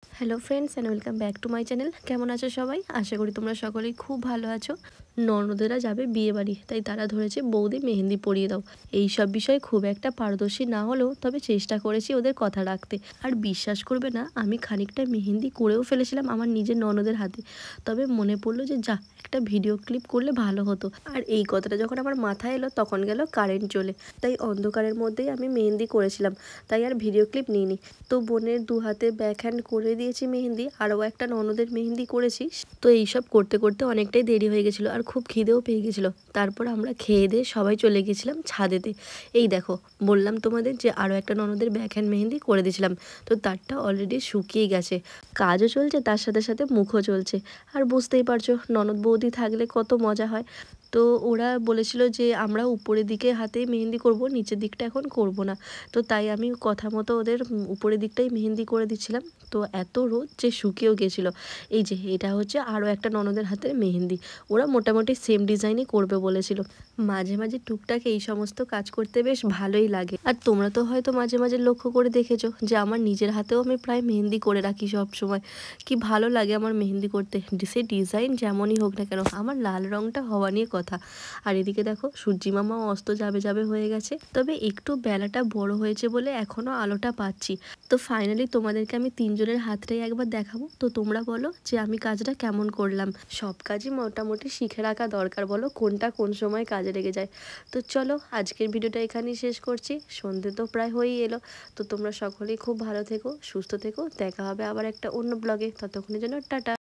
Hello friends and welcome back to my channel. কেমন আছো সবাই? আশা করি তোমরা সকলেই খুব ভালো আছো। ননদেরা যাবে বিয়ে বাড়ি, তাই তারা ধরেছে বৌদি মেহেন্দি পরিয়ে দাও। এই সব বিষয়ে খুব একটা পারদর্শী না হলেও তবে চেষ্টা করেছি ওদের কথা রাখতে। আর বিশ্বাস করবে না, আমি খানিকটা মেহেন্দি করেও ফেলেছিলাম আমার নিজের ননদের হাতে। তবে মনে পড়লো যে যা, একটা ভিডিও ক্লিপ করলে ভালো হতো। আর এই কথাটা যখন আমার মাথায় এলো তখন গেল কারেন্ট চলে, তাই অন্ধকারের মধ্যেই আমি মেহেন্দি করেছিলাম, তাই আর ভিডিও ক্লিপ নিইনি। তো বোনের দু হাতে ব্যাক হ্যান্ড করে দিয়েছি মেহেন্দি, আরও একটা ননদের মেহেন্দি করেছি। তো এইসব করতে করতে অনেকটাই দেরি হয়ে গেছিলো আর খুব খিদেও পেয়ে গেছিলো। তারপর আমরা খেয়ে দিয়ে সবাই চলে গেছিলাম ছাদেতে। এই দেখো, বললাম তোমাদের যে আরও একটা ননদের ব্যাক হ্যান্ড মেহেন্দি করে দিয়েছিলাম, তো তারটা অলরেডি শুকিয়ে গেছে। কাজও চলছে, তার সাথে সাথে মুখও চলছে। আর বুঝতেই পারছো ননদ বৌদি থাকলে কত মজা হয়। তো ওরা বলেছিল যে আমরা উপরের দিকে হাতে মেহেন্দি করব, নিচের দিকটা এখন করব না। তো তাই আমি কথা মতো ওদের উপরের দিকটাই মেহেন্দি করে দিচ্ছিলাম। তো এত রোদ যে শুকিয়েও গেছিলো। এই যে এটা হচ্ছে আরও একটা ননদের হাতের মেহেন্দি। ওরা মোটামুটি সেম ডিজাইনই করবে বলেছিল। মাঝে মাঝে টুকটাক এই সমস্ত কাজ করতে বেশ ভালোই লাগে। আর তোমরা তো হয়তো মাঝে মাঝে লক্ষ্য করে দেখেছো যে আমার নিজের হাতেও আমি প্রায় মেহেন্দি করে রাখি সব সময়। কি ভালো লাগে আমার মেহেন্দি করতে, সে ডিজাইন যেমনই হোক না কেন, আমার লাল রঙটা হওয়া নিয়ে কথা। আর এদিকে দেখো সূর্যি মামাও অস্ত যাবে যাবে হয়ে গেছে, তবে একটু বেলাটা বড় হয়েছে বলে এখনও আলোটা পাচ্ছি। তো ফাইনালি তোমাদেরকে আমি তিনজনের হাতটাই একবার দেখাবো। তো তোমরা বলো যে আমি কাজটা কেমন করলাম। সব কাজই মোটামুটি শিখে রাখা দরকার, বলো কোনটা কোন সময় কাজে লেগে যায়। তো চলো আজকের ভিডিওটা এখানেই শেষ করছি, সন্ধে তো প্রায় হয়েই এলো। তো তোমরা সকলেই খুব ভালো থেকো, সুস্থ থেকো, দেখা হবে আবার একটা অন্য ব্লগে। ততক্ষণের জন্য টাটা।